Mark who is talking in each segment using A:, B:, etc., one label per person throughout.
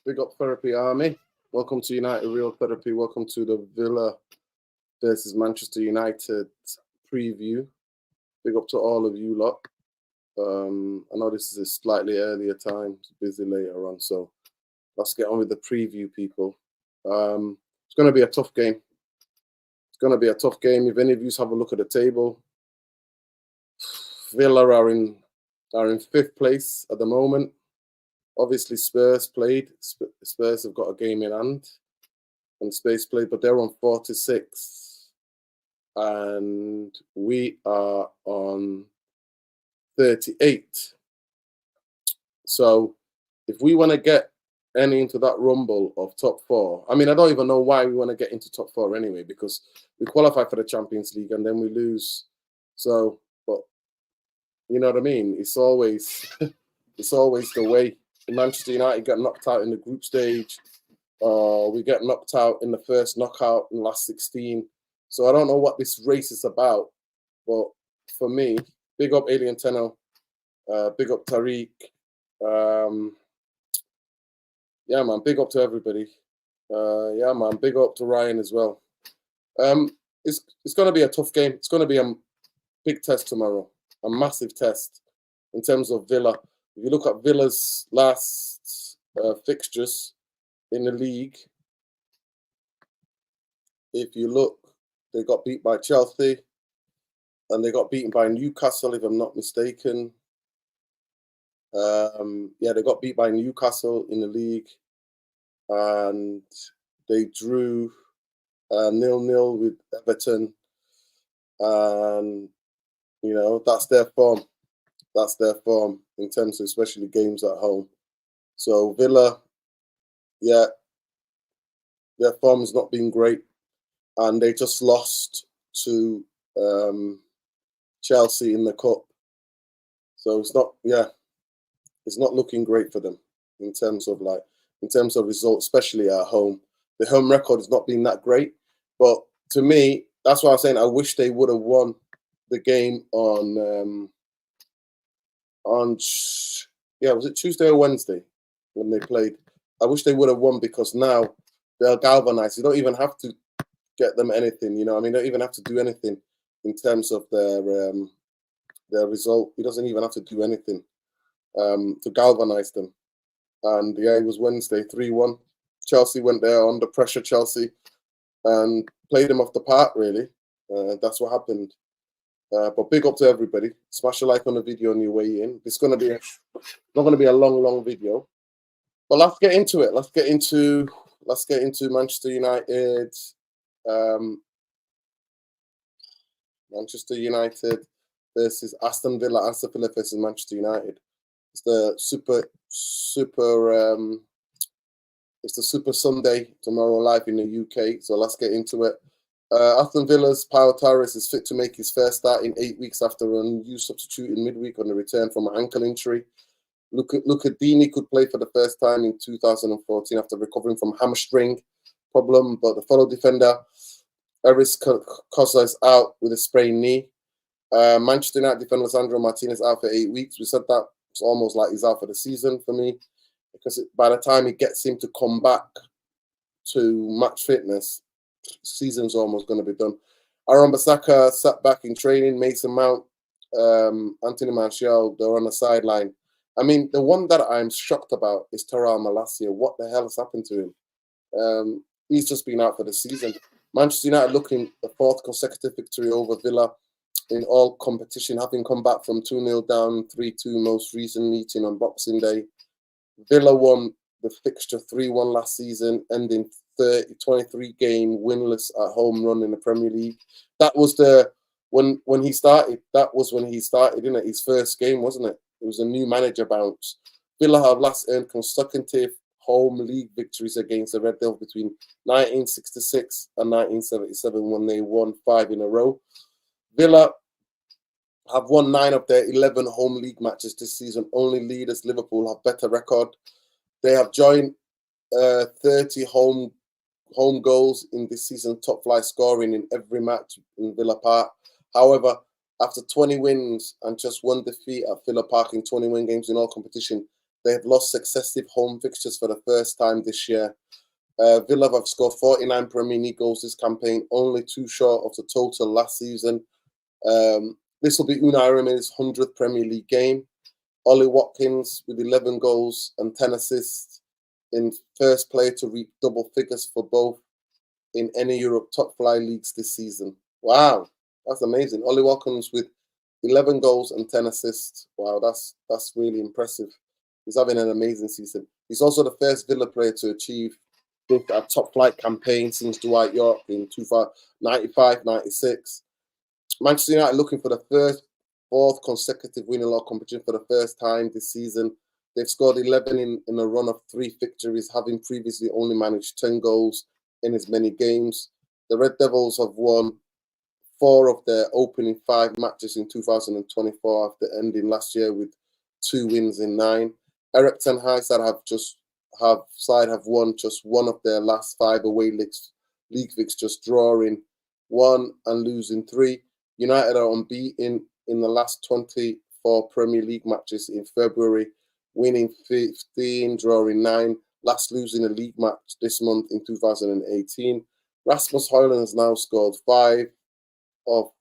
A: Big up Therapy Army. Welcome to United Real Therapy. Welcome to the Villa versus Manchester United preview. Big up to all of you lot. I know this is a slightly earlier time, it's busy later on, so let's get on with the preview, people. It's going to be a tough game. It's going to be a tough game. If any of you have a look at the table, Villa are in fifth place at the moment. Obviously, Spurs played. Spurs have got a game in hand, and Spurs played, but they're on 46, and we are on 38. So, if we want to get any into that rumble of top four, I mean, I don't even know why we want to get into top four anyway, because we qualify for the Champions League and then we lose. So, but you know what I mean? It's always the way. Manchester United get knocked out in the group stage. We get knocked out in the first knockout in the last 16. So I don't know what this race is about. But for me, big up Alien Tenno, big up Tariq. Yeah, man, big up to everybody. Yeah, man, big up to Ryan as well. It's going to be a tough game. It's going to be a big test tomorrow, a massive test in terms of Villa. If you look at Villa's last fixtures in the league, if you look, they got beat by Chelsea and they got beaten by Newcastle, if I'm not mistaken. Yeah, they got beat by Newcastle in the league and they drew 0-0 with Everton. And, you know, that's their form. That's their form in terms of especially games at home. So Villa, yeah, their form has not been great. And they just lost to Chelsea in the cup. So it's not looking great for them in terms of results, especially at home. The home record has not been that great. But to me, that's why I'm saying I wish they would have won the game on was it Tuesday or Wednesday when they played? I wish they would have won because now they're galvanized. You don't even have to get them anything, you know. I mean, they don't even have to do anything in terms of their result. He doesn't even have to do anything to galvanize them. And yeah, it was Wednesday, 3-1. Chelsea went there under pressure, Chelsea, and played them off the park, really. That's what happened. But big up to everybody. Smash a like on the video on your way in. It's not going to be a long video. But let's get into it. Let's get into Manchester United. Manchester United versus Aston Villa. Aston Villa versus Manchester United. It's the Super Sunday tomorrow live in the UK. So let's get into it. Aston Villa's Pau Torres is fit to make his first start in 8 weeks after a new substitute in midweek on the return from an ankle injury. Luca Dini could play for the first time in 2014 after recovering from hamstring problem, but the fellow defender Eris Kosa is out with a sprained knee. Manchester United defender Sandro Martinez out for 8 weeks. We said that it's almost like he's out for the season for me because by the time it gets him to come back to match fitness, season's almost going to be done. Aaron Bissaka sat back in training. Mason Mount, Anthony Martial, they're on the sideline. I mean, the one that I'm shocked about is Terrell Malacia. What the hell has happened to him? He's just been out for the season. Manchester United looking the fourth consecutive victory over Villa in all competition, having come back from 2-0 down, 3-2 most recent meeting on Boxing Day. Villa won the fixture 3-1 last season, ending 23-game winless at home run in the Premier League. That was when he started. That was when he started, isn't it? His first game, wasn't it? It was a new manager bounce. Villa have last earned consecutive home league victories against the Red Devils between 1966 and 1977 when they won 5 in a row. Villa have won 9 of their 11 home league matches this season. Only leaders Liverpool have better record. They have joined 30 home goals in this season, top flight scoring in every match in Villa Park. However, after 20 wins and just 1 defeat at Villa Park in 21 games in all competition, They have lost successive home fixtures for the first time this year. Villa have scored 49 Premier League goals this campaign, only 2 short of the total last season. This will be Unai Emery's 100th Premier League game. Ollie Watkins with 11 goals and 10 assists in first player to reach double figures for both in any Europe top flight leagues this season. Wow, that's amazing. Ollie Watkins with 11 goals and 10 assists. Wow, that's really impressive. He's having an amazing season. He's also the first Villa player to achieve a top flight campaign since Dwight York in 1995-96. Manchester United looking for the fourth consecutive win in all competition for the first time this season. They've scored 11 in a run of 3 victories, having previously only managed 10 goals in as many games. The Red Devils have won 4 of their opening 5 matches in 2024 after ending last year with 2 wins in 9. Eric Ten Hag side have won just 1 of their last 5 away league fixtures, drawing 1 and losing 3. United are unbeaten in the last 24 Premier League matches in February, winning 15, drawing 9, last losing a league match this month in 2018. Rasmus Højlund has now scored 5 of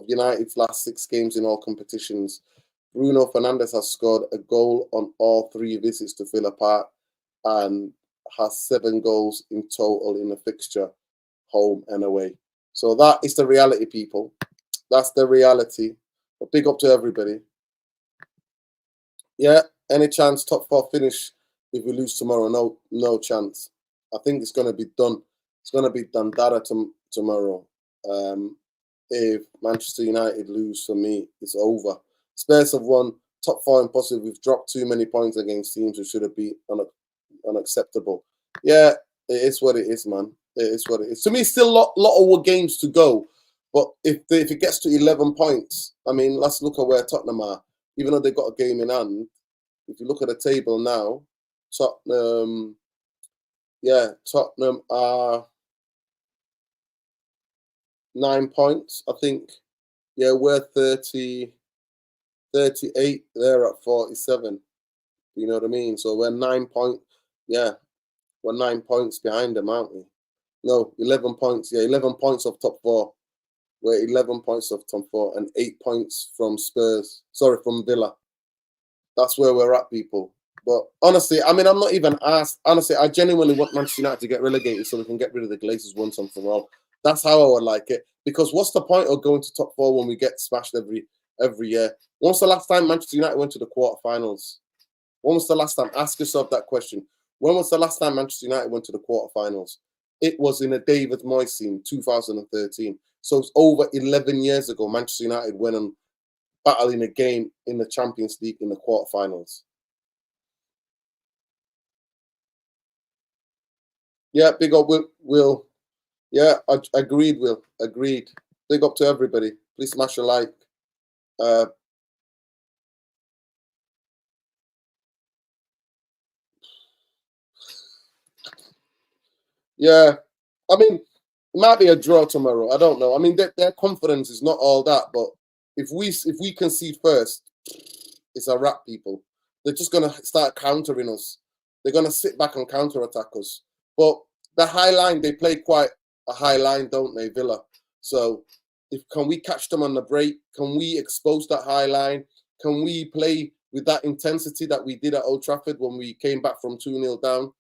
A: United's last 6 games in all competitions. Bruno Fernandes has scored a goal on all 3 visits to Villa Park and has 7 goals in total in a fixture, home and away. So that is the reality, people. That's the reality. But big up to everybody. Yeah, any chance top 4 finish if we lose tomorrow? No chance. I think it's going to be done. It's going to be done tomorrow. If Manchester United lose, for me, it's over. Spurs have won, top 4 impossible. We've dropped too many points against teams who should have been unacceptable. Yeah, it is what it is, man. It is what it is. To me, still a lot of games to go. But if it gets to 11 points, I mean, let's look at where Tottenham are. Even though they've got a game in hand, if you look at the table now, Tottenham are 9 points, I think. Yeah, we're 38. They're at 47. You know what I mean? So we're 9 points. Yeah, we're 9 points behind them, aren't we? No, 11 points. Yeah, 11 points of top 4. We're 11 points of top 4 and 8 points from from Villa. That's where we're at, people. But honestly, I mean, I'm not even asked. Honestly, I genuinely want Manchester United to get relegated so we can get rid of the Glazers once and for all. That's how I would like it. Because what's the point of going to top 4 when we get smashed every year? When was the last time Manchester United went to the quarterfinals? When was the last time? Ask yourself that question. When was the last time Manchester United went to the quarterfinals? It was in a David Moyes team, 2013. So it's over 11 years ago, Manchester United went and battled in a game in the Champions League in the quarterfinals. Yeah, big up, Will. Yeah, agreed, Will. Agreed. Big up to everybody. Please smash a like. Yeah, I mean, it might be a draw tomorrow. I don't know. I mean, their confidence is not all that, but if we concede first, it's a wrap, people. They're just gonna start countering us. They're gonna sit back and counter attack us. But the high line, they play quite a high line, don't they, Villa? So can we catch them on the break? Can we expose that high line? Can we play with that intensity that we did at Old Trafford when we came back from 2-0 down?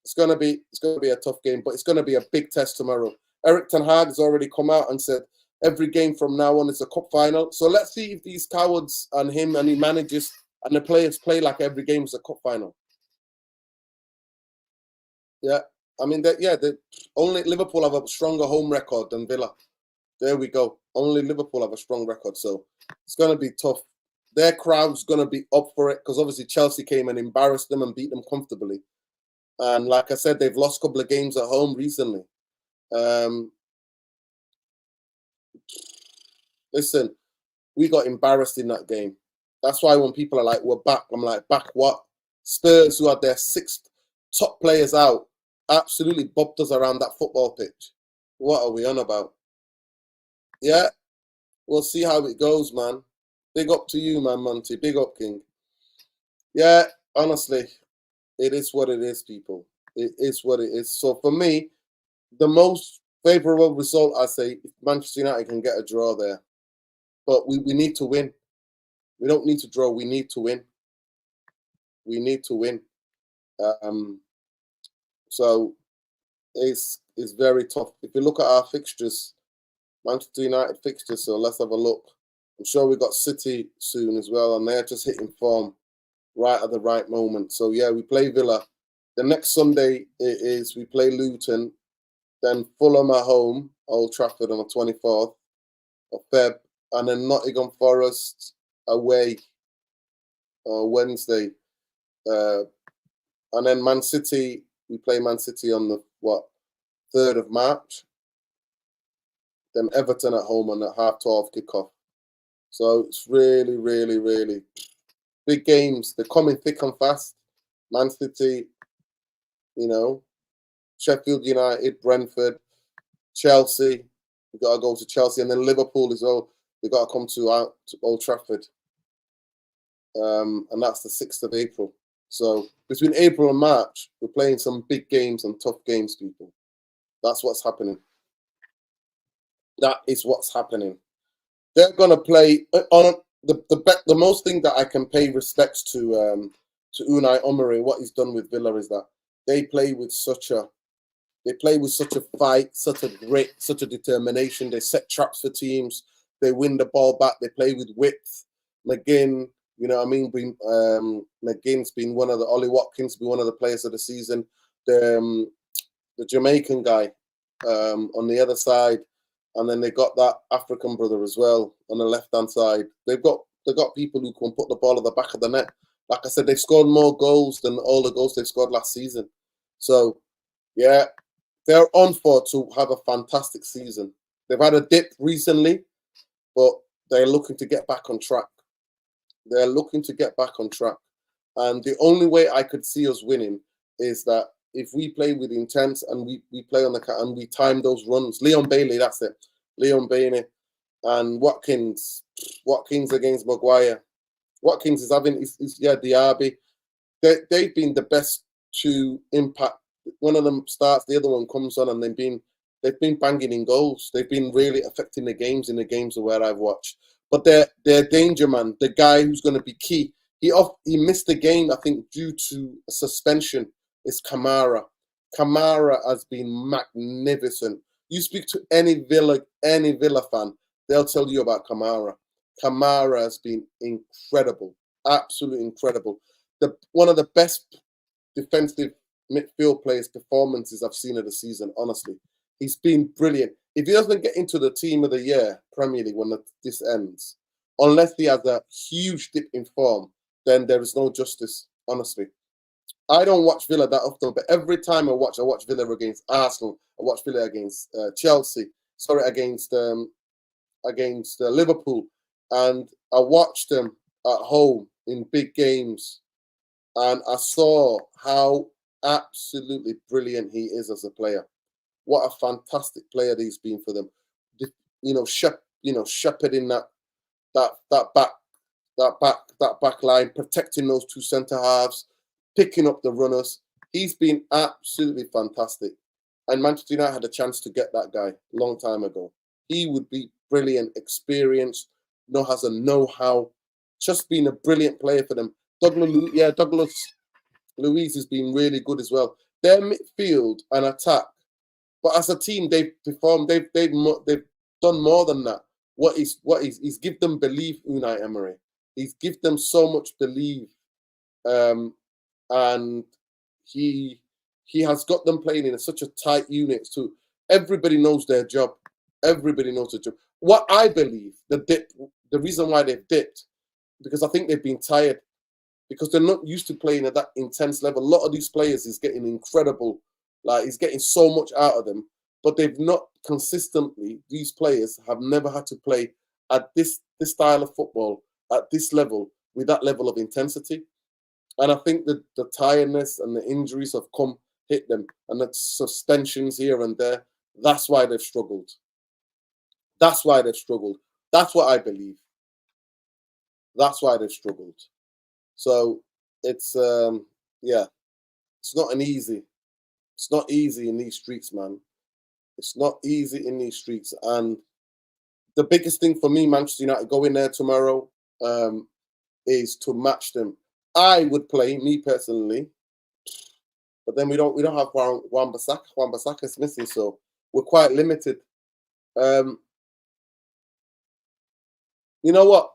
A: It's gonna be a tough game, but it's gonna be a big test tomorrow. Eric Ten Hag has already come out and said every game from now on is a cup final. So let's see if these cowards and him and he manages and the players play like every game is a cup final. Yeah, I mean only Liverpool have a stronger home record than Villa. There we go. Only Liverpool have a strong record, so it's gonna be tough. Their crowd's gonna be up for it because obviously Chelsea came and embarrassed them and beat them comfortably. And like I said, they've lost a couple of games at home recently. Listen, we got embarrassed in that game. That's why when people are like, we're back, I'm like, back what? Spurs, who had their 6 top players out, absolutely bopped us around that football pitch. What are we on about? Yeah, we'll see how it goes, man. Big up to you, man, Monty. Big up, King. Yeah, honestly, it is what it is, people. It is what it is. So for me, the most favourable result, I say, if Manchester United can get a draw there. But we need to win. We don't need to draw. We need to win. We need to win. Um, so it's very tough. If you look at our fixtures, Manchester United fixtures, so let's have a look. I'm sure we got City soon as well, and they're just hitting form right at the right moment. So yeah, we play Villa. The next Sunday it is we play Luton, then Fulham at home, Old Trafford on the 24th of Feb, and then Nottingham Forest away Wednesday. Uh, and then Man City, we play Man City on the 3rd of March. Then Everton at home on the 12:30 kickoff. So it's really, really, really big games. They're coming thick and fast. Man City, you know, Sheffield United, Brentford, Chelsea. We've got to go to Chelsea, and then Liverpool as well. They've got to come to Old Trafford. And that's the 6th of April. So between April and March, we're playing some big games and tough games, people. That's what's happening. That is what's happening. They're gonna play on the most thing that I can pay respects to Unai Emery. What he's done with Villa is that they play with such a fight, such a grit, such a determination. They set traps for teams. They win the ball back. They play with width. McGinn, you know what I mean? McGinn's been one of the Ollie Watkins, been one of the players of the season. The Jamaican guy on the other side, and then they got that African brother as well on the left hand side. They've got people who can put the ball at the back of the net. Like I said, they've scored more goals than all the goals they've scored last season. So yeah, they're on for to have a fantastic season. They've had a dip recently, but they're looking to get back on track. They're looking to get back on track. And the only way I could see us winning is that if we play with intent and we play on the and we time those runs. Leon Bailey, that's it. Leon Bailey and Watkins. Watkins against Maguire. Watkins is having Diaby. They've been the best to impact. One of them starts, the other one comes on, and they've been banging in goals. They've been really affecting the games in the games where I've watched. But they're danger man, the guy who's going to be key. He missed the game, I think, due to a suspension. Is Kamara. Kamara has been magnificent. You speak to any Villa fan, they'll tell you about Kamara. Kamara has been incredible, absolutely incredible. One of the best defensive midfield players' performances I've seen of the season. Honestly, he's been brilliant. If he doesn't get into the team of the year Premier League when this ends, unless he has a huge dip in form, then there is no justice. Honestly, I don't watch Villa that often, but every time I watch Villa against Arsenal. I watch Villa against Chelsea. Sorry, against Liverpool, and I watched them at home in big games, and I saw how absolutely brilliant he is as a player. What a fantastic player he's been for them. Shepherding that back line, protecting those two centre halves, picking up the runners. He's been absolutely fantastic. And Manchester United had a chance to get that guy a long time ago. He would be brilliant, experienced, has a know-how, just been a brilliant player for them. Douglas Luiz has been really good as well. Their midfield and attack, but as a team, they've performed. They've done more than that. He's give them belief, Unai Emery. He's give them so much belief, and he has got them playing in such a tight unit. So everybody knows their job. Everybody knows their job. What I believe, the reason why they've dipped, because I think they've been tired, because they're not used to playing at that intense level. A lot of these players is getting incredible, he's getting so much out of them, but they've not consistently, these players have never had to play at this style of football, at this level, with that level of intensity. And I think that the tiredness and the injuries have hit them, and the suspensions here and there, that's why they've struggled. That's why they've struggled. That's what I believe. That's why they've struggled. So it's yeah, it's not an easy. It's not easy in these streets, man. It's not easy in these streets. And the biggest thing for me, Manchester United, going there tomorrow, is to match them. I would play, me personally, but then we don't have Wan-Bissaka. Wan-Bissaka is missing, so we're quite limited. Um, you know what?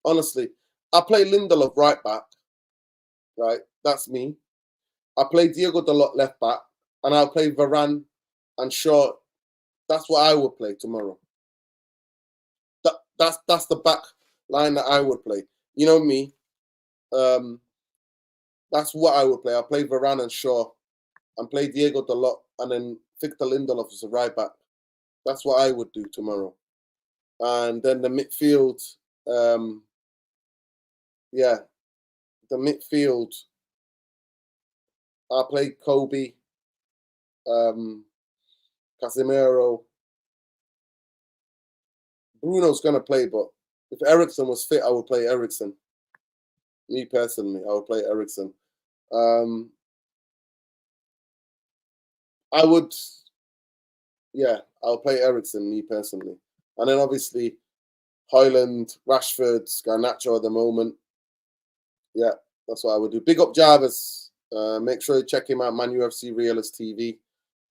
A: Honestly, I play Lindelof right back, right? That's me. I play Diego Dalot left back, and I'll play Varane and Shaw. That's what I would play tomorrow. That's the back line that I would play. You know me. Um, that's what I would play. I'll play Varane and Shaw, and play Diego Dalot, and then Victor Lindelof as a right back. That's what I would do tomorrow. And then the midfield, um, yeah, the midfield. I'll play Kobe, um, Casemiro. Bruno's gonna play, but if Ericsson was fit, I would play Ericsson. Me personally, I would play Ericsson. Um, I would, yeah, I'll play Ericsson. Me personally, and then obviously Hoyland, Rashford, Garnacho at the moment. Yeah, that's what I would do. Big up Jarvis. Make sure you check him out, Man UFC Realist TV,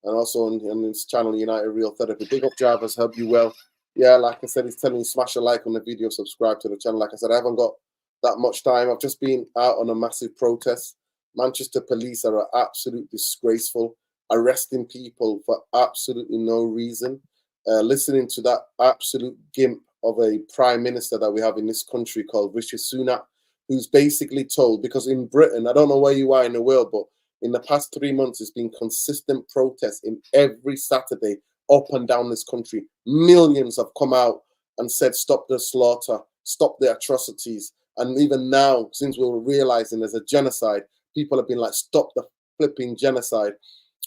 A: and also on his channel United Real Therapy. Big up Jarvis. Hope you well. Yeah, like I said, he's telling you smash a like on the video, subscribe to the channel. Like I said, I haven't got that much time. I've just been out on a massive protest. Manchester police are absolutely disgraceful, arresting people for absolutely no reason. Listening to that absolute gimp of a prime minister that we have in this country called Rishi Sunak, who's basically told, because in Britain, I don't know where you are in the world, but in the past 3 months, it's been consistent protests in every Saturday up and down this country. Millions have come out and said, stop the slaughter, stop the atrocities. And even now, since we're realizing there's a genocide, people have been like, stop the flipping genocide.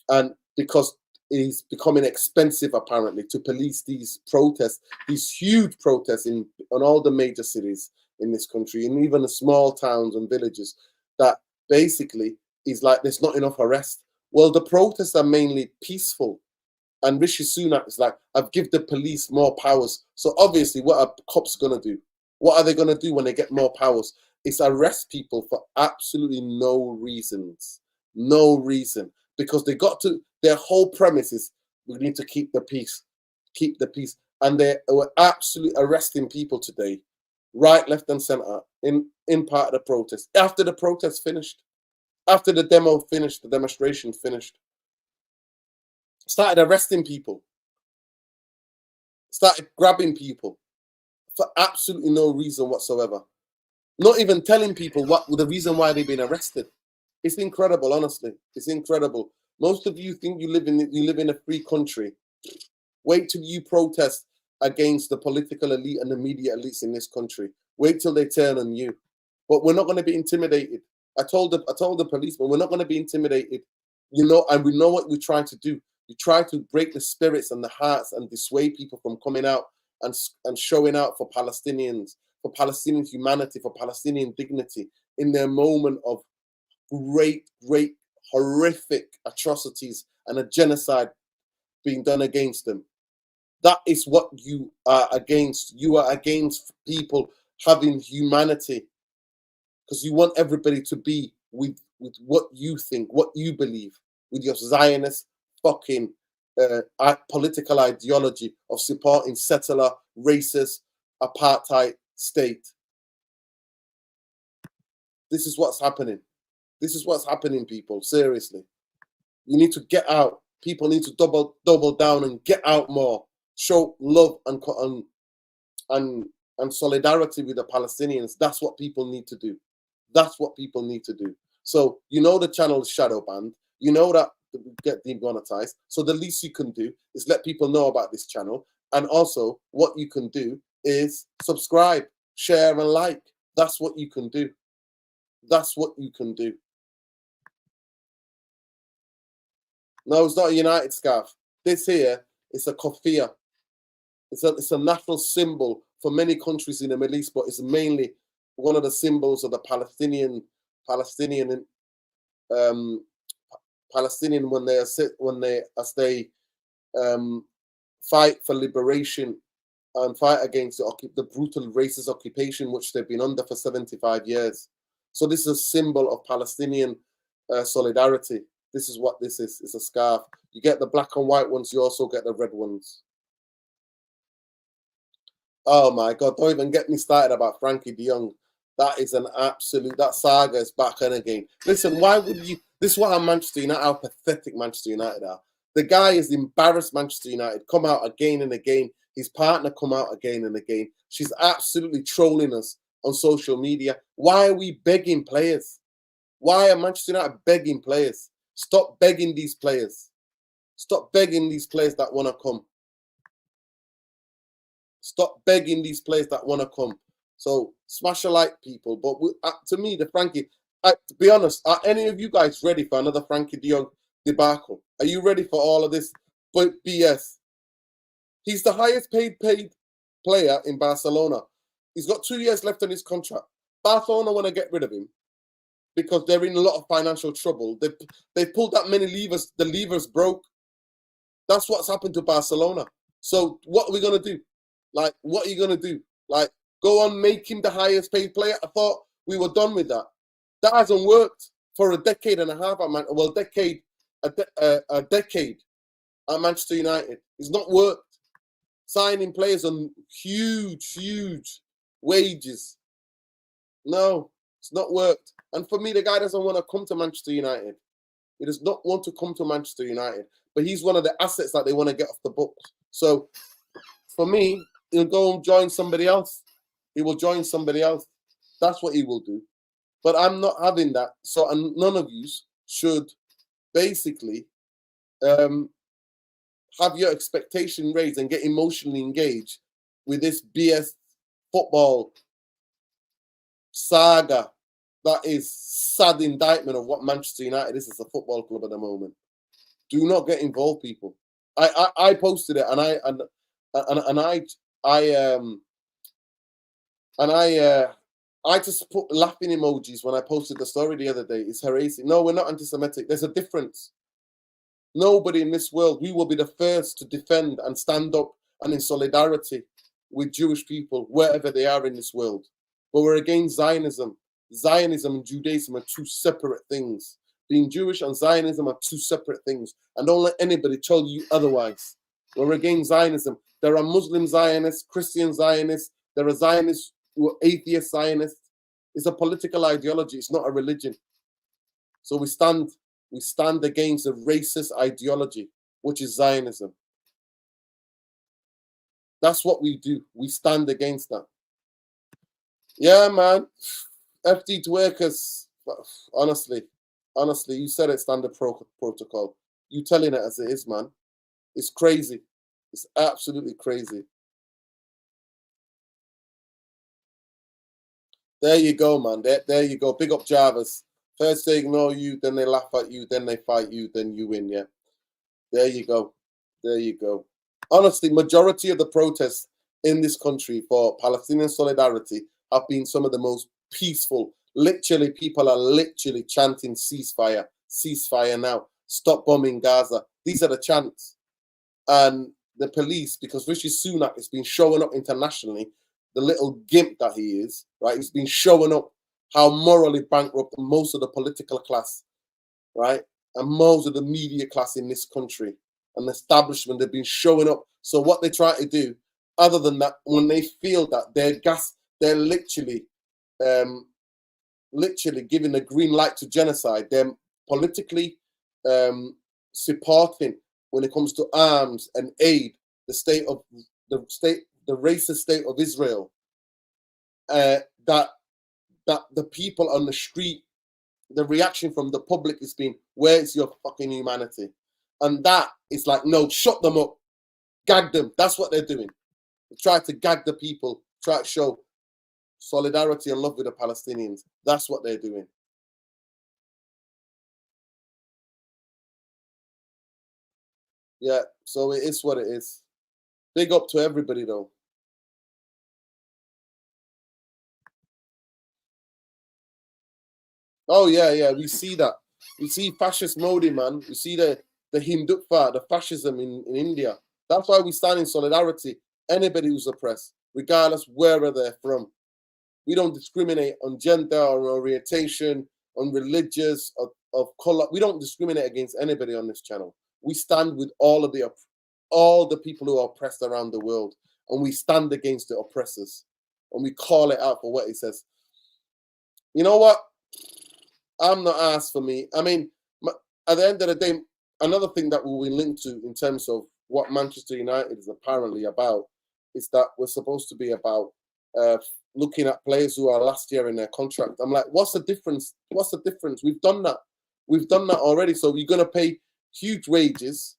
A: And because it's becoming expensive, apparently, to police these protests, these huge protests on all the major cities in this country, and even the small towns and villages, that basically is like there's not enough arrest. Well, the protests are mainly peaceful. And Rishi Sunak is like, I've given the police more powers. So obviously, what are cops going to do? What are they going to do when they get more powers? It's arrest people for absolutely no reasons. No reason. Because they got to, their whole premise is, we need to keep the peace. Keep the peace. And they were absolutely arresting people today, right, left, and center, in part of the protest. After the protest finished, after the demo finished, the demonstration finished, started arresting people, started grabbing people for absolutely no reason whatsoever. Not even telling people what the reason why they've been arrested. It's incredible, honestly. It's incredible. Most of you think you live in a free country. Wait till you protest against the political elite and the media elites in this country. Wait till they turn on you. But we're not going to be intimidated. I told the policeman, we're not going to be intimidated. You know, and we know what we're trying to do. We try to break the spirits and the hearts and dissuade people from coming out and showing out for Palestinians, for Palestinian humanity, for Palestinian dignity in their moment of great, horrific atrocities and a genocide being done against them. That is what you are against. You are against people having humanity, because you want everybody to be with what you think, what you believe, with your Zionist fucking political ideology of supporting settler, racist, apartheid state. This is what's happening. This is what's happening, people. Seriously, you need to get out. People need to double down and get out more. Show love and solidarity with the Palestinians. That's what people need to do. That's what people need to do. So you know the channel is shadow banned. You know that we get demonetized. So the least you can do is let people know about this channel. And also what you can do is subscribe, share, and like. That's what you can do. That's what you can do. No, it's not a United scarf. This here is a kofia. It's a national symbol for many countries in the Middle East, but it's mainly one of the symbols of the Palestinian Palestinian um, Palestinian when they fight for liberation and fight against the brutal racist occupation which they've been under for 75 years. So this is a symbol of Palestinian solidarity. This is what this is. It's a scarf. You get the black and white ones. You also get the red ones. Oh my God! Don't even get me started about Frankie de Jong. That is an absolute. That saga is back in again. Listen, why would you? This is what our Manchester United, how pathetic Manchester United are. The guy is embarrassed. Manchester United come out again and again. His partner come out again and again. She's absolutely trolling us on social media. Why are we begging players? Why are Manchester United begging players? Stop begging these players. Stop begging these players that want to come. Stop begging these players that want to come. So smash a like, people. But to me, the Frankie, to be honest, are any of you guys ready for another Frankie de Jong debacle? Are you ready for all of this BS? He's the highest paid player in Barcelona. He's got 2 years left on his contract. Barcelona want to get rid of him because they're in a lot of financial trouble. They pulled that many levers. The levers broke. That's what's happened to Barcelona. So what are we going to do? Like, what are you going to do? Like, go on, make him the highest paid player? I thought we were done with that. That hasn't worked for a decade and a half. A decade at Manchester United. It's not worked. Signing players on huge wages. No, it's not worked. And for me, the guy doesn't want to come to Manchester United. He does not want to come to Manchester United. But he's one of the assets that they want to get off the books. So for me, he'll go and join somebody else. He will join somebody else. That's what he will do. But I'm not having that. So and none of you should basically have your expectation raised and get emotionally engaged with this BS football saga that is sad indictment of what Manchester United is as a football club at the moment. Do not get involved, people. I posted it and I just put laughing emojis when I posted the story the other day. It's harassing. No, we're not anti-Semitic. There's a difference. Nobody in this world, we will be the first to defend and stand up and in solidarity with Jewish people wherever they are in this world. But we're against Zionism. Zionism and Judaism are two separate things. Being Jewish and Zionism are two separate things. And don't let anybody tell you otherwise. We're against Zionism. There are Muslim Zionists, Christian Zionists. There are Zionists who are atheist Zionists. It's a political ideology. It's not a religion. So we stand against a racist ideology, which is Zionism. That's what we do. We stand against that. Yeah, man. FD workers, honestly, you said it, standard protocol. You telling it as it is, man. It's crazy. It's absolutely crazy. There you go, man. There you go. Big up Jarvis. First they ignore you, then they laugh at you, then they fight you, then you win, yeah. There you go. There you go. Honestly, majority of the protests in this country for Palestinian solidarity have been some of the most peaceful. Literally, people are literally chanting ceasefire, ceasefire now, stop bombing Gaza. These are the chants. And the police, because Rishi Sunak has been showing up internationally, the little gimp that he is, right? He's been showing up how morally bankrupt most of the political class, right? And most of the media class in this country and the establishment, they've been showing up. So what they try to do, other than that, when they feel that they're literally giving the green light to genocide, they're politically supporting when it comes to arms and aid the racist state of Israel, that the people on the street, the reaction from the public has been, where's your fucking humanity? And that is like, no, shut them up, gag them. That's what they're doing. They try to gag the people, try to show solidarity and love with the Palestinians. That's what they're doing. Yeah, so it is what it is. Big up to everybody, though. Oh yeah. We see that. We see fascist Modi, man. We see the Hindutva, the fascism in India. That's why we stand in solidarity. Anybody who's oppressed, regardless wherever they're from. We don't discriminate on gender or orientation, on religious, of color. We don't discriminate against anybody on this channel. We stand with all the people who are oppressed around the world, and we stand against the oppressors, and we call it out for what it says. You know what? I'm not asked for me. I mean, at the end of the day, another thing that we will link to in terms of what Manchester United is apparently about is that we're supposed to be about looking at players who are last year in their contract. I'm like, what's the difference? What's the difference? We've done that. We've done that already. So we're going to pay huge wages.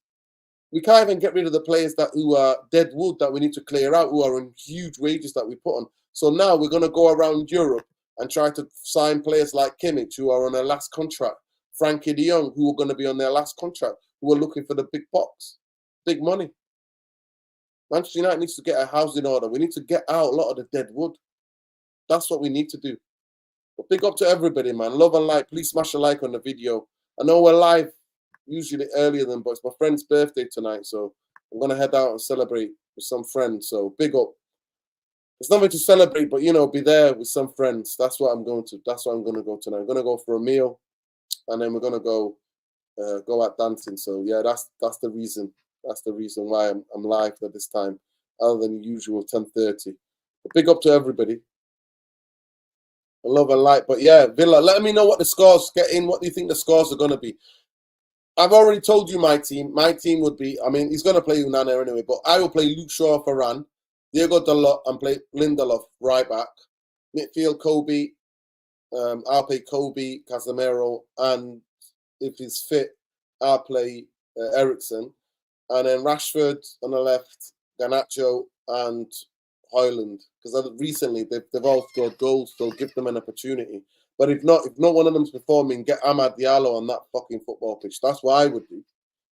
A: We can't even get rid of the players who are dead wood that we need to clear out, who are on huge wages that we put on. So now we're going to go around Europe and try to sign players like Kimmich, who are on their last contract, Frankie de Jong, who are going to be on their last contract, who are looking for the big bucks, big money. Manchester United needs to get a house in order. We need to get out a lot of the dead wood. That's what we need to do. But big up to everybody, man. Love and like. Please smash a like on the video. I know we're live usually earlier than, but it's my friend's birthday tonight, so I'm going to head out and celebrate with some friends. So big up. There's nothing to celebrate, but, you know, be there with some friends. That's what I'm going to. That's what I'm going to go tonight. I'm going to go for a meal, and then we're going to go out dancing. So, yeah, that's the reason. That's the reason why I'm live at this time, other than the usual 10:30. But big up to everybody. I love and like. But, yeah, Villa, let me know what the scores get in. What do you think the scores are going to be? I've already told you my team. My team would be, I mean, he's going to play Unana anyway, but I will play Luke Shaw for Varane, Diego Dalot, and play Lindelof right back. Midfield, Kobe. I'll play Kobe, Casemiro, and if he's fit, I'll play Ericsson. And then Rashford on the left, Garnacho, and Højlund. Because recently they've all scored goals, so give them an opportunity. But if not one of them's performing, get Amad Diallo on that fucking football pitch. That's what I would do.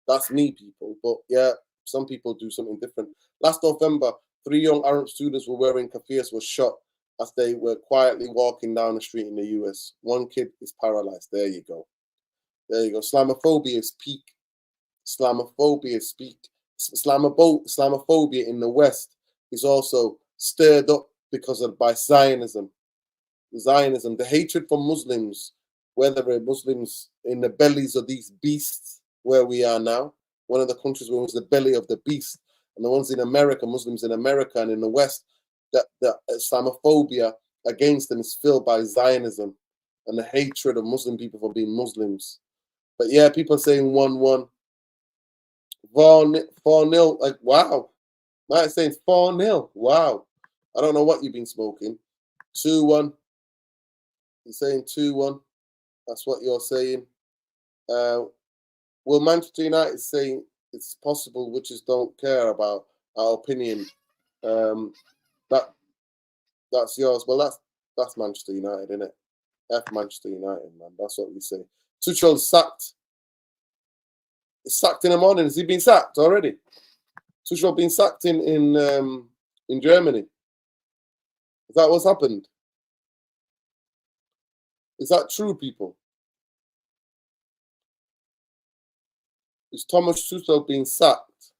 A: That's me, people. But yeah, some people do something different. Last November, 3 young Arab students were wearing kafirs were shot as they were quietly walking down the street in the US. One kid is paralyzed. There you go. There you go. Islamophobia is peak. Islamophobia is peak. Islamophobia in the West is also stirred up by Zionism. Zionism, the hatred for Muslims, whether we're Muslims in the bellies of these beasts where we are now, one of the countries where it was the belly of the beast, and the ones in America, Muslims in America and in the West, that the Islamophobia against them is filled by Zionism and the hatred of Muslim people for being Muslims. But yeah, people are saying 1-1. 4-0, like, wow. Mike's saying 4-0, wow. I don't know what you've been smoking. 2-1. He's saying 2-1. That's what you're saying. Well, Manchester United is saying it's possible, we just don't care about our opinion. That's yours. Well, that's Manchester United, isn't it? F Manchester United, man. That's what we say. Tuchel's sacked. He's sacked in the morning. Has he been sacked already? Tuchel been sacked in Germany. Is that what's happened? Is that true, people? Is Thomas Tuchel being sacked?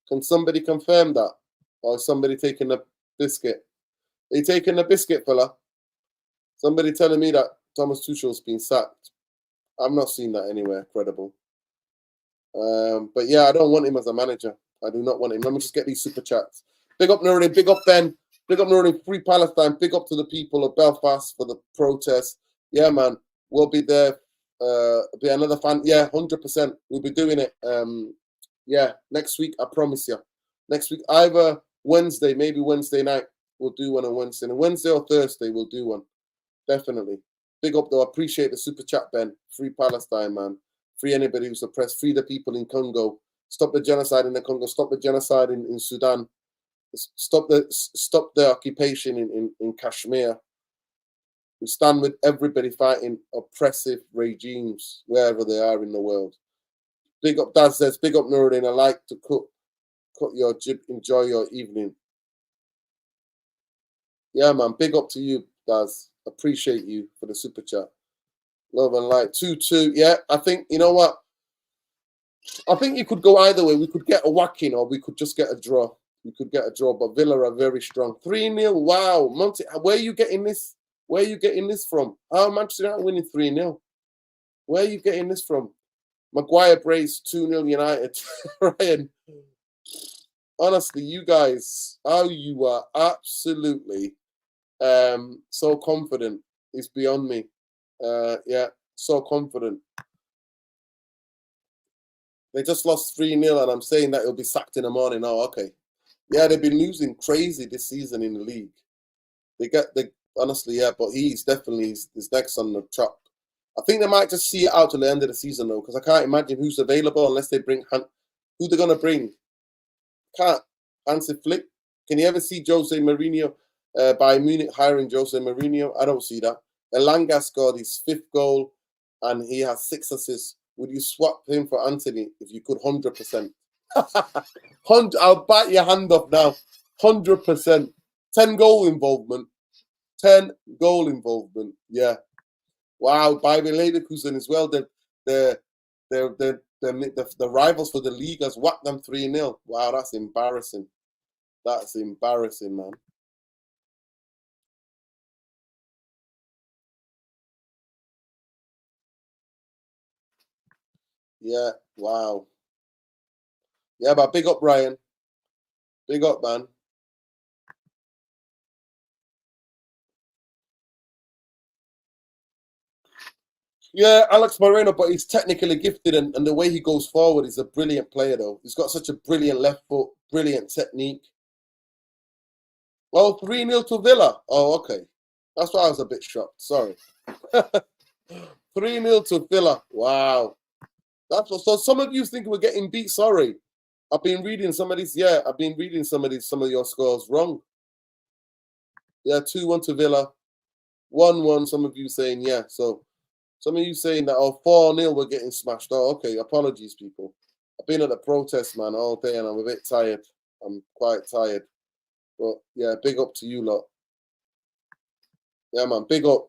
A: Can somebody confirm that? Or is somebody taking a biscuit? Are you taking a biscuit, fella? Somebody telling me that Thomas Tuchel's been sacked. I've not seen that anywhere credible. But yeah, I don't want him as a manager. I do not want him. Let me just get these super chats. Big up Nuruddin, big up Ben, big up Nuruddin, Free Palestine, big up to the people of Belfast for the protest. Yeah, man, we'll be there. Be another fan. Yeah, 100%. We'll be doing it. Yeah, next week, I promise you. Next week, either Wednesday, maybe Wednesday night, we'll do one on Wednesday. And Wednesday or Thursday, we'll do one. Definitely. Big up, though. I appreciate the super chat, Ben. Free Palestine, man. Free anybody who's oppressed. Free the people in Congo. Stop the genocide in the Congo. Stop the genocide in Sudan. Stop the occupation in Kashmir. We stand with everybody fighting oppressive regimes wherever they are in the world. Big up Dad says, big up Nuruddin. I like to cut your jib. Enjoy your evening. Yeah, man. Big up to you, Daz. Appreciate you for the super chat. Love and light. 2-2. Yeah, I think, you know what? I think you could go either way. We could get a whacking or we could just get a draw. We could get a draw, but Villa are very strong. 3-0. Wow. Monty, where are you getting this? Where are you getting this from? How Manchester United winning 3-0? Where are you getting this from? Maguire brace 2-0 United. Ryan, honestly, you guys, how you are absolutely so confident is beyond me. Yeah, so confident. They just lost 3-0, and I'm saying that he'll be sacked in the morning. Oh, okay. Yeah, they've been losing crazy this season in the league. They honestly, yeah, but he's definitely his next on the track. I think they might just see it out till the end of the season though, because I can't imagine who's available unless they bring who they're gonna bring. Can't Hansi Flick. Can you ever see Jose Mourinho by Munich hiring Jose Mourinho? I don't see that. Elanga scored his 5th goal, and he has 6 assists. Would you swap him for Anthony if you could? 100%. I'll bite your hand off now. 100%. 10 goal involvement. 10 goal involvement. Yeah. Wow. By Leverkusen as well. The rivals for the league has whacked them 3-0. Wow, that's embarrassing. That's embarrassing, man. Yeah. Wow. Yeah, but big up, Ryan. Big up, man. Yeah, Alex Moreno, but he's technically gifted, and the way he goes forward is a brilliant player, though. He's got such a brilliant left foot, brilliant technique. Oh, 3-0 to Villa. Oh, okay. That's why I was a bit shocked. Sorry. 3-0 to Villa. Wow. That's what, so some of you think we're getting beat. Sorry. I've been reading some of these. Yeah, I've been reading some of your scores wrong. Yeah, 2-1 to Villa. 1-1. Some of you saying, yeah. So some of you saying that, oh, 4-0, we're getting smashed. Oh, okay. Apologies, people. I've been at the protest, man, all day, and I'm a bit tired. I'm quite tired. But yeah, big up to you lot. Yeah, man, big up.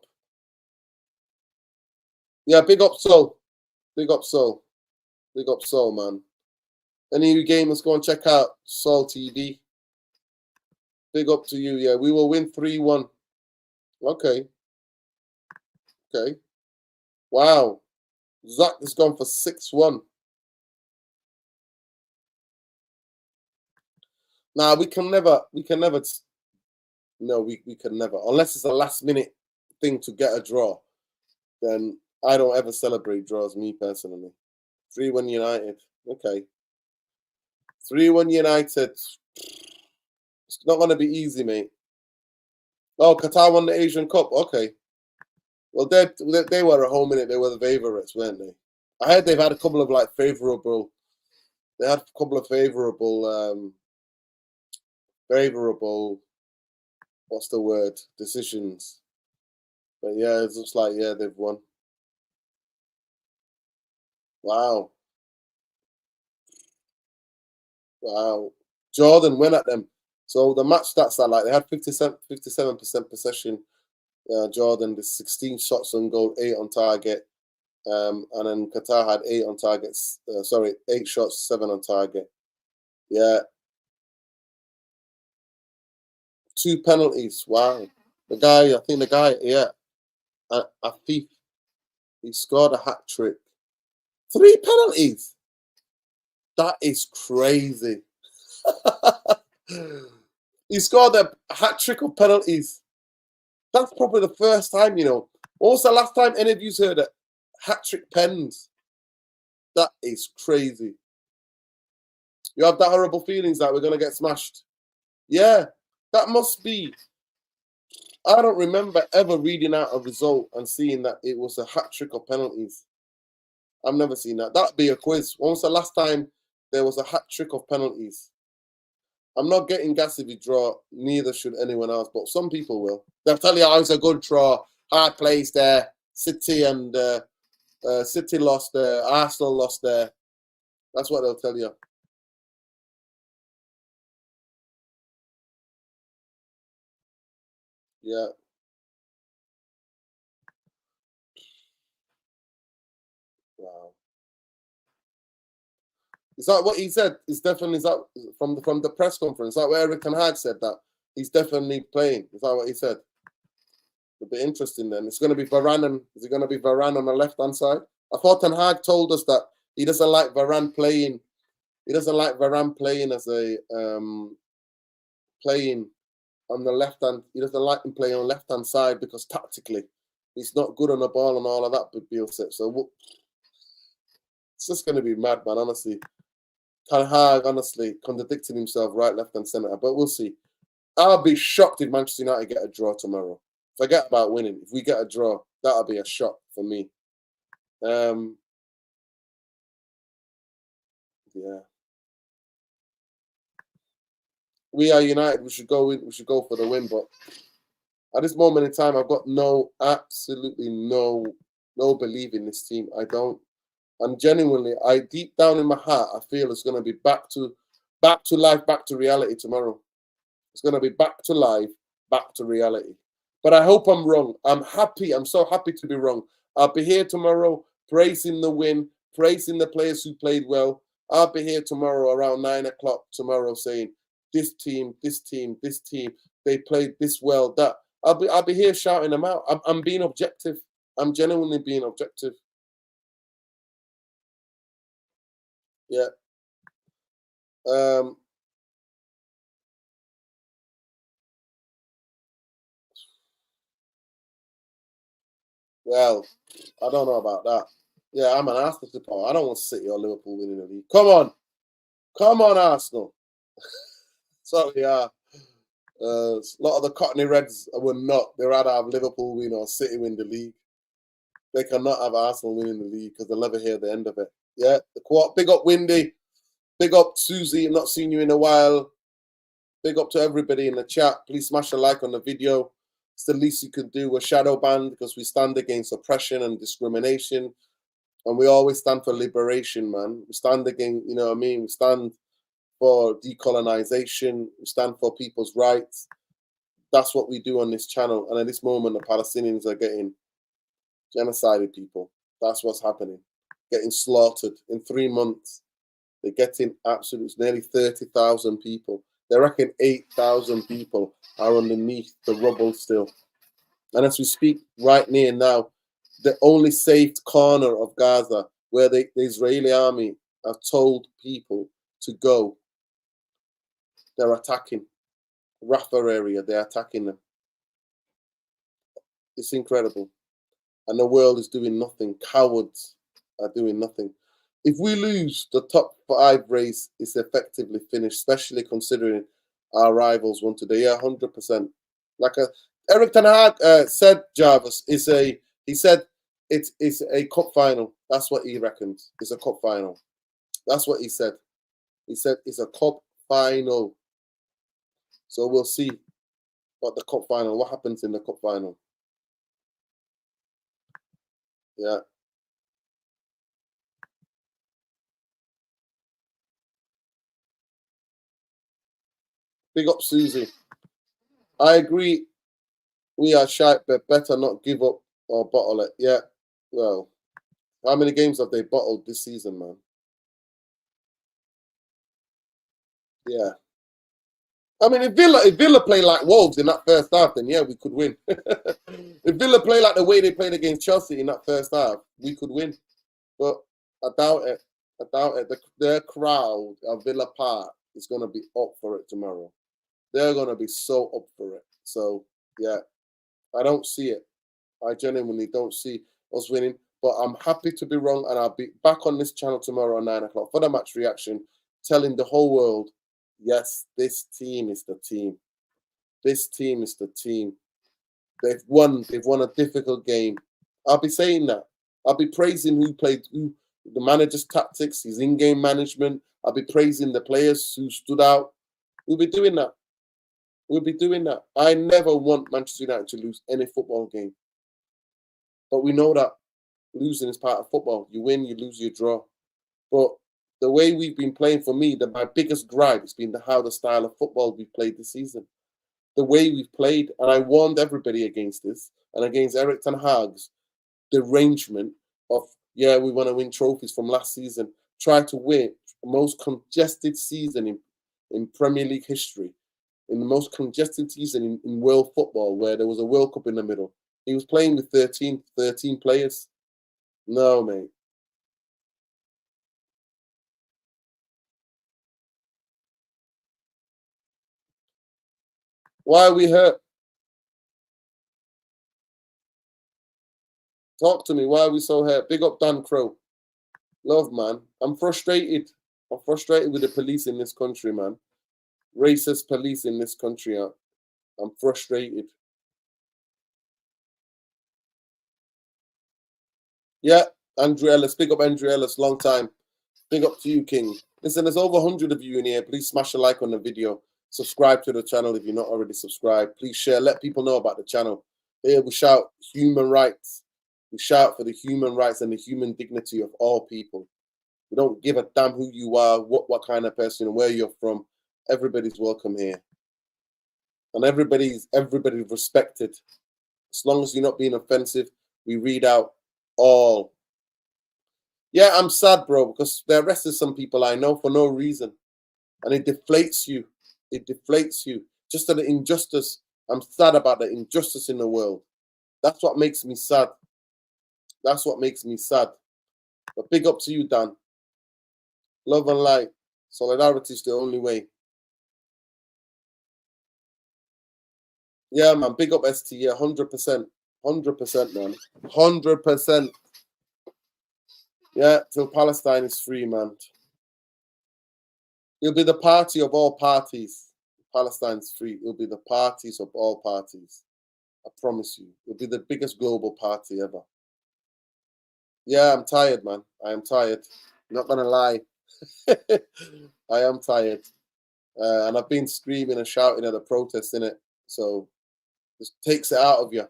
A: Yeah, big up Soul. Big up Soul. Big up Soul, man. Any of you gamers, go and check out Soul TV. Big up to you. Yeah, we will win 3-1. Okay. Okay. Wow. Zach has gone for 6-1. Nah, we can never, no, we can never. Unless it's a last minute thing to get a draw, then I don't ever celebrate draws, me personally. 3-1 United. Okay. 3-1 United. It's not going to be easy, mate. Oh, Qatar won the Asian Cup. Okay. Well, they were at home in it. They were the favourites, weren't they? I heard they've had a couple of like favourable. They had a couple of favourable. What's the word? Decisions. But yeah, it looks like yeah they've won. Wow, wow. Jordan went at them. So the match stats are like they had 57% possession. Jordan, the 16 shots on goal, 8 on target. And then Qatar had 8 on targets. Sorry, 8 shots, 7 on target. Yeah, 2 penalties. Wow. I think the guy, yeah, Afif, he scored a hat trick. 3 penalties. That is crazy. He scored a hat trick of penalties. That's probably the first time, you know. What was the last time any of you heard a hat trick pens? That is crazy. You have that horrible feelings that we're gonna get smashed. Yeah, that must be. I don't remember ever reading out a result and seeing that it was a hat trick of penalties. I've never seen that. That'd be a quiz. When was the last time there was a hat trick of penalties? I'm not getting gas if you draw. Neither should anyone else, but some people will. They'll tell you, oh, it's a good draw. Hard plays there. City and City lost there. Arsenal lost there. That's what they'll tell you. Yeah. Is that what he said? Is that from the press conference? Is that what Eric Ten Hag said, that he's definitely playing? Is that what he said? It'll be interesting then. It's going to be Varane, and is it going to be Varane on the left-hand side? I thought Ten Hag told us that he doesn't like Varane playing. He doesn't like Varane playing as a playing on the left hand. He doesn't like him playing on the left-hand side because tactically he's not good on the ball and all of that. But Bill said so. It's just going to be mad, man. Honestly, Ten Hag honestly contradicting himself right, left, and centre. But we'll see. I'll be shocked if Manchester United get a draw tomorrow. Forget about winning. If we get a draw, that'll be a shock for me. Yeah. We are United. We should go in. We should go for the win. But at this moment in time, I've got absolutely no belief in this team. I don't. And genuinely, deep down in my heart, I feel it's going to be back to life, back to reality tomorrow. It's going to be back to life, back to reality. But I hope I'm wrong. I'm happy. I'm so happy to be wrong. I'll be here tomorrow praising the win, praising the players who played well. I'll be here tomorrow around 9 o'clock tomorrow saying, this team, they played this well. That I'll be here shouting them out. I'm being objective. I'm genuinely being objective. Yeah. Well, I don't know about that. Yeah, I'm an Arsenal supporter. I don't want City or Liverpool winning the league. Come on, Arsenal. Sorry, a lot of the Cockney Reds were not. They'd rather have Liverpool win or City win the league. They cannot have Arsenal winning the league because they'll never hear the end of it. Yeah, the quote. Big up, Windy. Big up, Susie. I've not seen you in a while. Big up to everybody in the chat. Please smash a like on the video. It's the least you can do. We're shadow banned because we stand against oppression and discrimination. And we always stand for liberation, man. We stand against, you know what I mean? We stand for decolonization. We stand for people's rights. That's what we do on this channel. And at this moment, the Palestinians are getting genocided, people. That's what's happening. Getting slaughtered in 3 months. They're getting absolutely nearly 30,000 people. They reckon 8,000 people are underneath the rubble still. And as we speak right near now, the only safe corner of Gaza where the Israeli army have told people to go, they're attacking. Rafah area, they're attacking them. It's incredible. And the world is doing nothing. Cowards are doing nothing. If we lose, the top 5 race is effectively finished, especially considering our rivals won today. Yeah, 100%. Like Eric Ten Hag said, Jarvis, he said it's a cup final. That's what he reckons. It's a cup final. That's what he said. He said it's a cup final. So we'll see what happens in the cup final. Yeah. Big up, Susie. I agree. We are shite, but better not give up or bottle it. Yeah. Well, how many games have they bottled this season, man? Yeah. I mean, if Villa play like Wolves in that first half, then yeah, we could win. If Villa play like the way they played against Chelsea in that first half, we could win. But I doubt it. Their crowd at Villa Park is going to be up for it tomorrow. They're going to be so up for it. So, yeah, I don't see it. I genuinely don't see us winning. But I'm happy to be wrong, and I'll be back on this channel tomorrow at 9 o'clock for the match reaction, telling the whole world, yes, this team is the team. This team is the team. They've won a difficult game. I'll be saying that. I'll be praising the manager's tactics, his in-game management. I'll be praising the players who stood out. We'll be doing that. I never want Manchester United to lose any football game. But we know that losing is part of football. You win, you lose, you draw. But the way we've been playing, for me, my biggest gripe has been how the style of football we've played this season. The way we've played, and I warned everybody against this, and against Eric Ten Hag's derangement of, yeah, we want to win trophies from last season. Try to win, most congested season in Premier League history, in the most congested season in world football, where there was a World Cup in the middle. He was playing with 13 players. No, mate. Why are we hurt? Talk to me. Why are we so hurt? Big up Dan Crow. Love, man. I'm frustrated. I'm frustrated with the police in this country, man. Racist police in this country. I'm frustrated. Yeah, Andrew Ellis. Big up Andrew Ellis. Long time. Big up to you, King. Listen, there's over 100 of you in here. Please smash a like on the video. Subscribe to the channel if you're not already subscribed. Please share. Let people know about the channel. Here we shout human rights. We shout for the human rights and the human dignity of all people. We don't give a damn who you are, what kind of person, and where you're from. Everybody's welcome here. And everybody's respected. As long as you're not being offensive, we read out all. Yeah, I'm sad, bro, because they arrested some people I know for no reason. And it deflates you. It deflates you. Just an injustice. I'm sad about the injustice in the world. That's what makes me sad. That's what makes me sad. But big up to you, Dan. Love and light. Solidarity is the only way. Yeah, man. Big up ST. Yeah, 100%. 100%, man. 100%. Yeah, till Palestine is free, man. It'll be the party of all parties. Palestine's free. It'll be the parties of all parties. I promise you. It'll be the biggest global party ever. Yeah, I'm tired, man. I am tired. I'm not gonna lie. I am tired. And I've been screaming and shouting at the protest, innit? So it takes it out of you.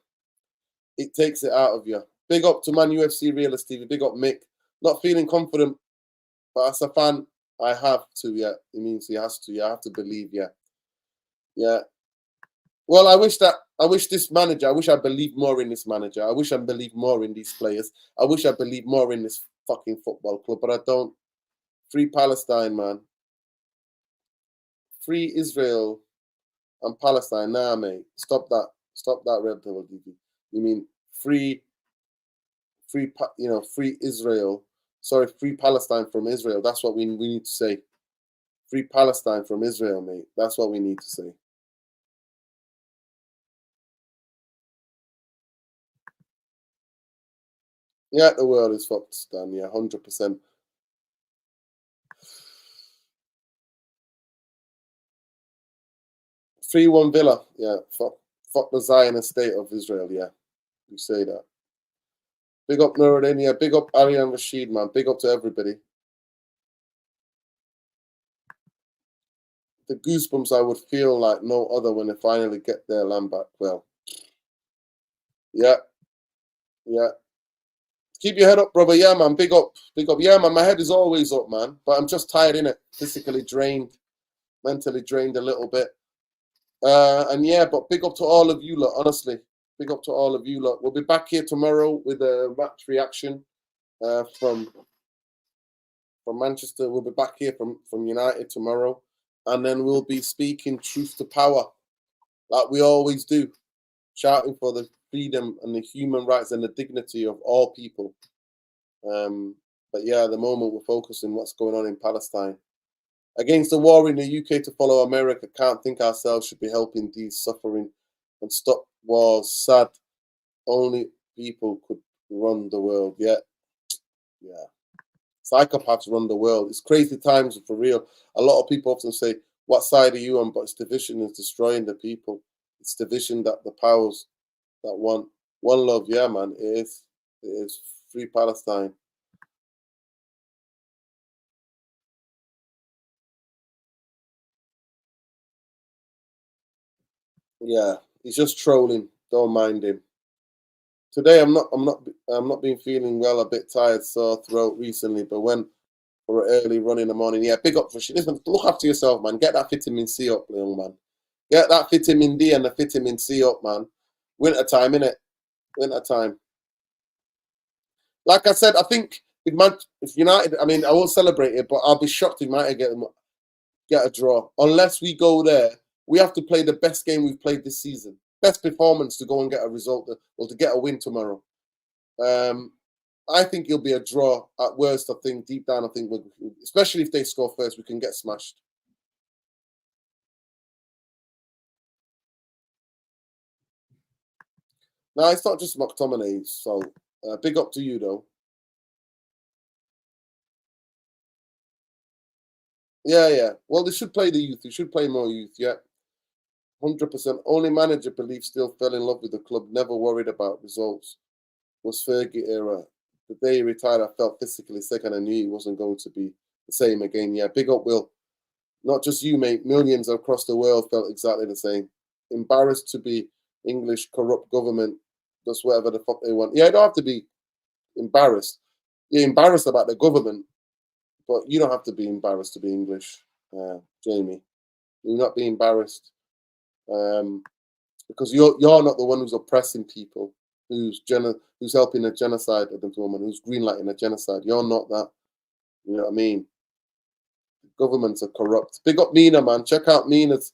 A: It takes it out of you. Big up to Man UFC Realist TV. Big up Mick. Not feeling confident, but as a fan, I have to, yeah. It means he has to, yeah. I have to believe, yeah. Yeah. Well, I wish this manager, I wish I believed more in this manager. I wish I believed more in these players. I wish I believed more in this fucking football club, but I don't. Free Palestine, man. Free Israel and Palestine. Nah, mate. Stop that. Stop that, Red Devil DV. You mean free Israel. Sorry, free Palestine from Israel. That's what we need to say. Free Palestine from Israel, mate. That's what we need to say. Yeah, the world is fucked, Dan. Yeah, 100%. Free one Villa. Yeah, fuck the Zionist state of Israel. Yeah, you say that. Big up Nuruddin. Yeah, big up Arian Rashid, man. Big up to everybody. The goosebumps I would feel like no other when they finally get their land back. Well, yeah. Keep your head up, brother. Yeah, man. Big up. Yeah, man. My head is always up, man. But I'm just tired, innit? Physically drained, mentally drained a little bit. And yeah, but big up to all of you lot, honestly. Big up to all of you lot. We'll be back here tomorrow with a match reaction from Manchester. We'll be back here from United tomorrow. And then we'll be speaking truth to power, like we always do, shouting for the freedom and the human rights and the dignity of all people. But yeah, at the moment we're focusing on what's going on in Palestine. Against the war in the UK to follow America, can't think ourselves should be helping these suffering and stop wars. Sad. Only people could run the world. Yeah. Psychopaths run the world. It's crazy times for real. A lot of people often say, what side are you on? But it's division is destroying the people. It's division that the powers that want one love. Yeah, man. It is. Free Palestine. Yeah, he's just trolling. Don't mind him. Today I'm not been feeling well, a bit tired, sore throat recently, but went for an early run in the morning. Yeah, big up for shit. Listen, look after yourself, man. Get that vitamin C up, young man. Get that vitamin D and the vitamin C up, man. Winter time, innit? Winter time. Like I said, I think if United, I mean, I won't celebrate it, but I'll be shocked if United get a draw. Unless we go there, we have to play the best game we've played this season. Best performance to go and get a result, or to get a win tomorrow. I think it'll be a draw at worst. I think deep down, I think, especially if they score first, we can get smashed. No, it's not just McTominay. So big up to you, though. Yeah. Well, they should play the youth. They should play more youth. Yeah, 100%. Only manager believes still fell in love with the club. Never worried about results. Was Fergie era. The day he retired, I felt physically sick, and I knew he wasn't going to be the same again. Yeah, big up, Will. Not just you, mate. Millions across the world felt exactly the same. Embarrassed to be English corrupt government. Just whatever the fuck they want. Yeah, you don't have to be embarrassed. You're embarrassed about the government, but you don't have to be embarrassed to be English, Jamie. You're not be embarrassed because you're not the one who's oppressing people, who's helping a genocide at the moment, who's greenlighting a genocide. You're not that. You know what I mean? Governments are corrupt. Big up Mina, man. Check out Mina's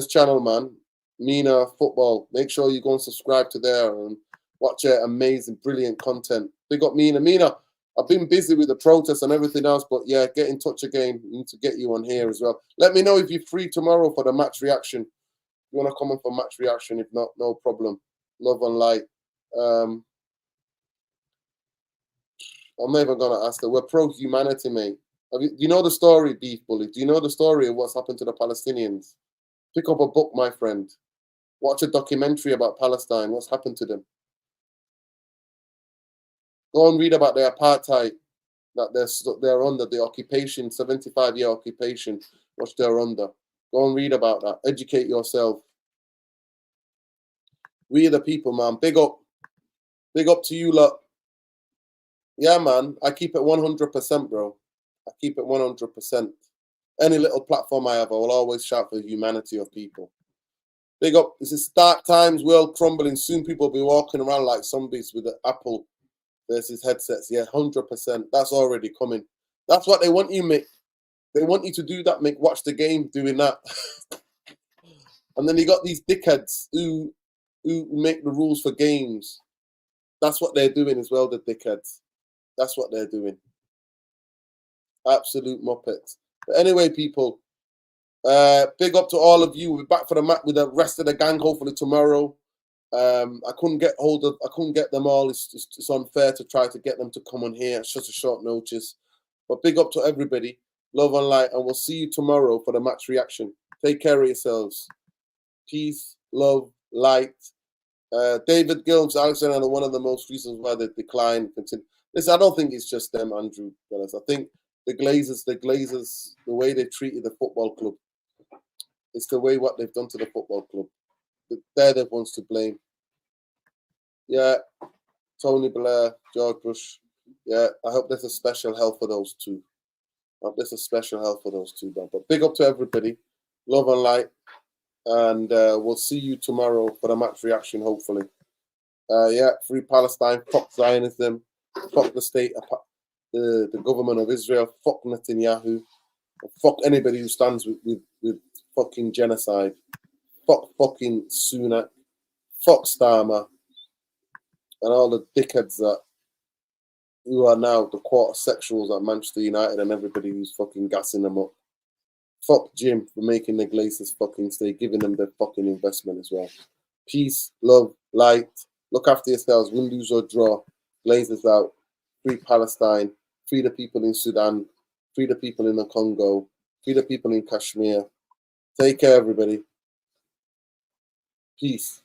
A: channel, man. Mina Football. Make sure you go and subscribe to there and watch her amazing, brilliant content. Big up Mina. Mina, I've been busy with the protests and everything else, but yeah, get in touch again. We need to get you on here as well. Let me know if you're free tomorrow for the match reaction. If you want to come on for match reaction, if not, no problem. Love and light. I'm not even going to ask her. We're pro-humanity, mate. Do you know the story, Beef Bully? Do you know the story of what's happened to the Palestinians? Pick up a book, my friend. Watch a documentary about Palestine. What's happened to them? Go and read about their apartheid, that they're under, the occupation, 75-year occupation, what they're under. Go and read about that. Educate yourself. We are the people, man. Big up. Big up to you lot. Yeah, man. I keep it 100%, bro. I keep it 100%. Any little platform I have, I will always shout for the humanity of people. Big up. This is dark times, world crumbling. Soon people will be walking around like zombies with the Apple versus headsets. Yeah, 100%. That's already coming. That's what they want you, Mick. They want you to do that, Mick. Watch the game doing that. And then you got these dickheads who make the rules for games. That's what they're doing as well, the dickheads. That's what they're doing. Absolute muppets. But anyway, people, big up to all of you. We're back for the match with the rest of the gang, hopefully tomorrow. I couldn't get them all. It's unfair to try to get them to come on here at such a short notice. But big up to everybody. Love and light. And we'll see you tomorrow for the match reaction. Take care of yourselves. Peace, love, light. David Gilms, Alexander, are one of the most reasons why they decline. Listen, I don't think it's just them, Andrew. I think the Glazers, the way they treated the football club, it's the way what they've done to the football club. They're the ones to blame. Yeah, Tony Blair, George Bush. Yeah, I hope there's a special help for those two. But big up to everybody. Love and light. And we'll see you tomorrow for the match reaction, hopefully. Yeah, free Palestine, fuck Zionism, fuck the state, the government of Israel, fuck Netanyahu, fuck anybody who stands with fucking genocide, fuck fucking Sunak, fuck Starmer, and all the dickheads who are now the quarter sexuals at Manchester United and everybody who's fucking gassing them up. Fuck Jim for making the Glazers fucking stay, giving them their fucking investment as well. Peace, love, light. Look after yourselves. Win, lose, or draw. Glazers out. Free Palestine. Free the people in Sudan. Free the people in the Congo. Free the people in Kashmir. Take care, everybody. Peace.